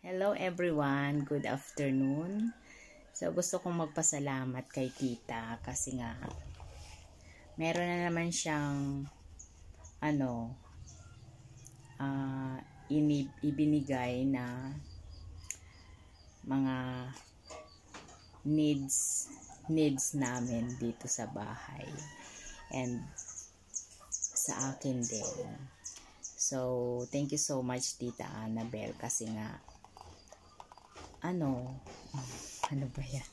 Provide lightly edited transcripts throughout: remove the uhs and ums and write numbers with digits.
Hello everyone, good afternoon. So gusto kong magpasalamat kay tita kasi nga meron na naman siyang ibinigay na mga needs namin dito sa bahay and sa akin din. So thank you so much Tita Annabel kasi nga ano ba yan?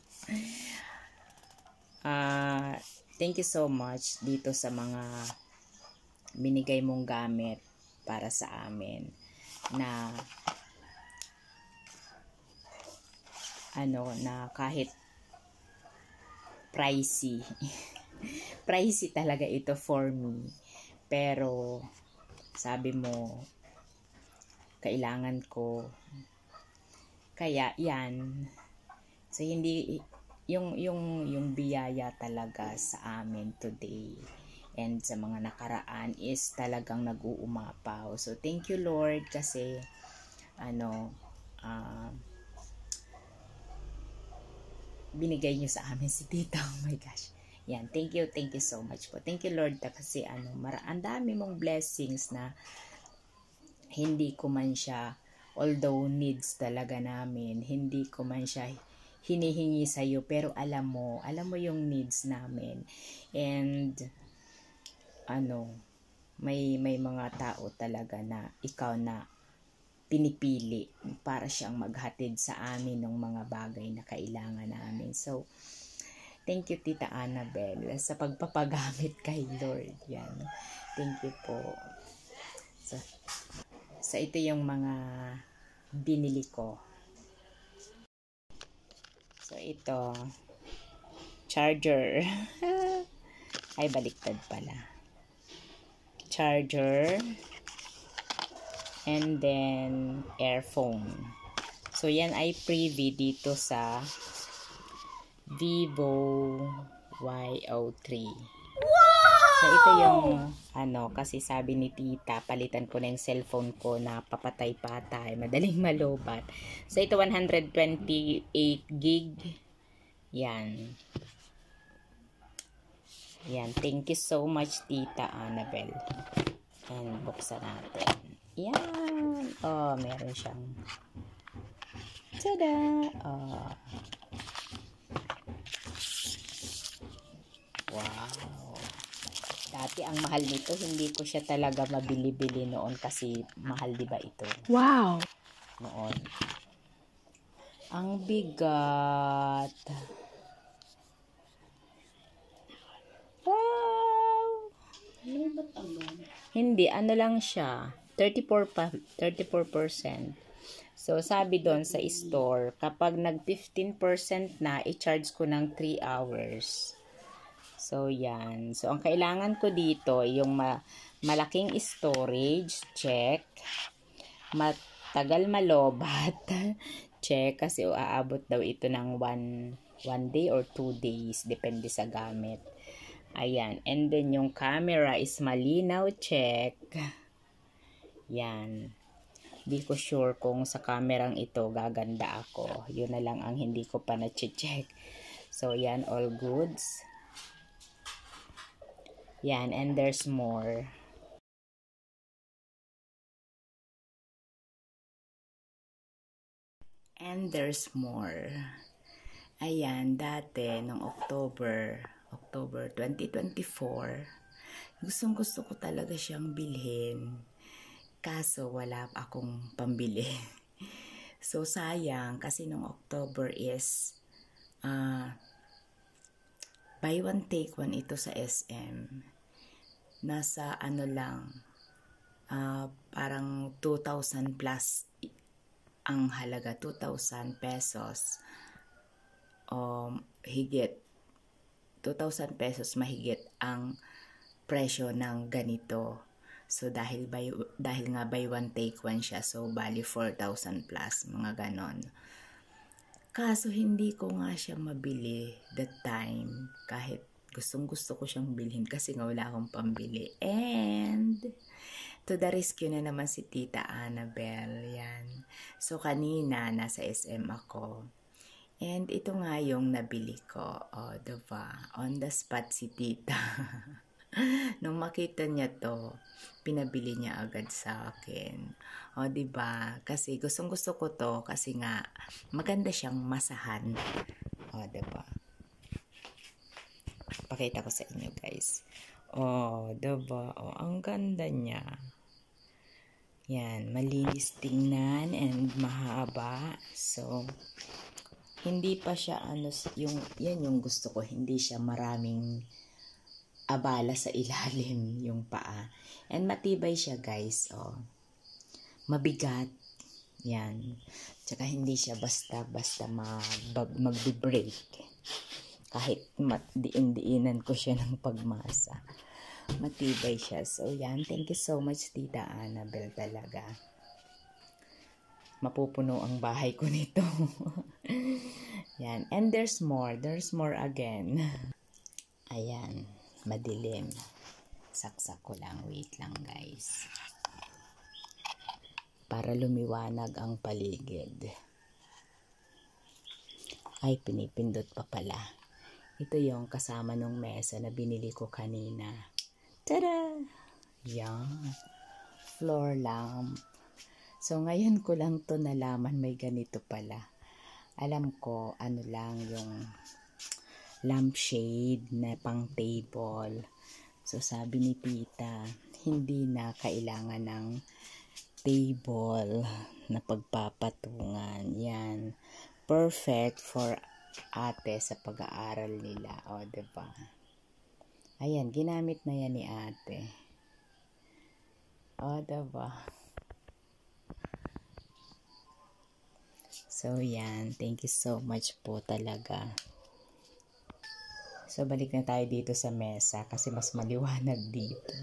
Thank you so much dito sa mga binigay mong gamit para sa amin na na kahit pricey pricey talaga ito for me, pero sabi mo kailangan ko, kaya yan. So hindi yung biyaya talaga sa amin today and sa mga nakaraan is talagang nag-uumapaw. So thank you Lord kasi binigay niyo sa amin si Tita. Oh my gosh. Yan, thank you so much po. Thank you Lord kasi ang dami mong blessings na hindi ko man siya, although needs talaga namin, hindi ko man siya hinihingi sa iyo, pero alam mo yung needs namin. And may mga tao talaga na ikaw na pinipili para siyang maghatid sa amin ng mga bagay na kailangan namin. So thank you Tita Annabel sa pagpapagamit kay Lord. Yan. Thank you po. So ito yung mga binili ko. So ito, charger. Ay, baliktad pala. Charger. And then, earphone. So yan ay preview dito sa Vivo Y03. So ito yung kasi sabi ni tita, palitan ko na yung cellphone ko na papatay-patay, madaling malobat. So ito 128 gig. Yan. Yan, thank you so much Tita Annabel. And buksan natin. Yan. Oh, meron siyang tada! Oh. Wow. Dati ang mahal nito, hindi ko siya talaga mabili-bili noon kasi mahal, di ba ito? Wow. Noon. Ang bigat. Wow. Hindi, lang siya. 34%. So, sabi doon sa store, kapag nag 15% na, i-charge ko ng 3 hours. So, yan. So, ang kailangan ko dito, yung malaking storage, check. Matagal malobat, check. Kasi aabot daw ito ng 1 day or 2 days. Depende sa gamit. Ayan. And then, yung camera is malinaw, check. Yan. Di ko sure kung sa kamerang ito gaganda ako. Yun na lang ang hindi ko pa na-check. So, yan. All goods. Yan, and there's more. And there's more. Ayan, dati, noong October 2024, gusto ko talaga siyang bilhin. Kaso, wala akong pambili. So, sayang, kasi noong October is buy one take one ito sa SM. Nasa lang, parang 2,000 plus ang halaga, 2,000 pesos. Higit 2,000 pesos mahigit ang presyo ng ganito. So dahil nga buy one take one siya, so bali 4,000 plus, mga ganon. Kaso hindi ko nga siya mabili that time, kahit gustong-gusto ko siyang bilhin kasi nga wala akong pambili. And to the rescue na naman si Tita Annabel. Yan. So, kanina, nasa SM ako. And ito nga yung nabili ko. O, diba? On the spot si tita. Nung makita niya to, pinabili niya agad sa akin. O, diba? Kasi gustong-gusto ko to kasi nga maganda siyang masahan. O, diba? Pakita ko sa inyo, guys. O, diba? O, ang ganda niya. Yan, malinis tingnan and mahaba. So, hindi pa siya yan yung gusto ko, hindi siya maraming abala sa ilalim yung paa. And matibay siya, guys. Oh. Mabigat. Yan. Tsaka hindi siya basta-basta mag-break. Kahit diin-diinan ko siya ng pagmasa. Matibay siya. So, yan. Thank you so much, Tita Annabel, talaga. Mapupuno ang bahay ko nito. Yan. And there's more. There's more again. Ayan. Madilim. Saksak ko lang. Wait lang, guys. Para lumiwanag ang paligid. Ay, pinipindot pa pala. Ito yung kasama nung mesa na binili ko kanina. Tada! Yan. Floor lamp. So, ngayon ko lang to nalaman may ganito pala. Alam ko, ano lang yung lampshade na pang table. So, sabi ni tita, hindi na kailangan ng table na pagpapatungan. Yan. Perfect for ate sa pag-aaral nila. O, diba? Ayan, ginamit na yan ni ate. O, diba? So, yan. Thank you so much po talaga. So, balik na tayo dito sa mesa kasi mas maliwanag dito.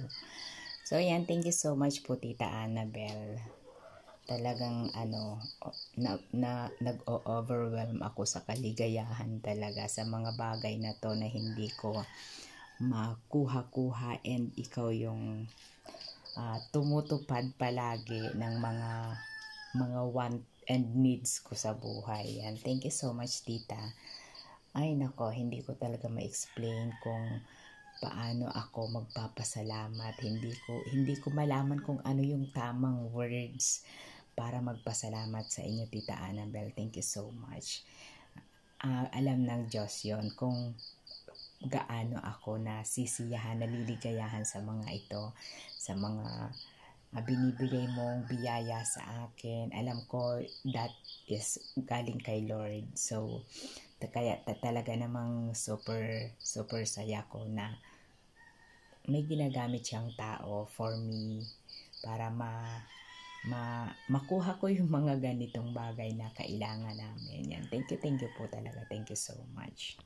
So, yan. Thank you so much po, Tita Annabel. Talagang, nag-overwhelm ako sa kaligayahan talaga sa mga bagay na to na hindi ko makuha-kuha, and ikaw yung tumutupad palagi ng mga want and needs ko sa buhay. Yan. Thank you so much, tita. Ay nako, hindi ko talaga ma-explain kung paano ako magpapasalamat. Hindi ko malaman kung ano yung tamang words para magpasalamat sa inyo, Tita Annabel. Thank you so much. Alam ng Diyos yon kung gaano ako nasisiyahan, naliligayahan sa mga ito, sa mga binibigay mong biyaya sa akin. Alam ko that is galing kay Lord. So, kaya talaga namang super saya ko na may ginagamit siyang tao for me para makuha ko yung mga ganitong bagay na kailangan namin. Yan. Thank you po talaga. Thank you so much.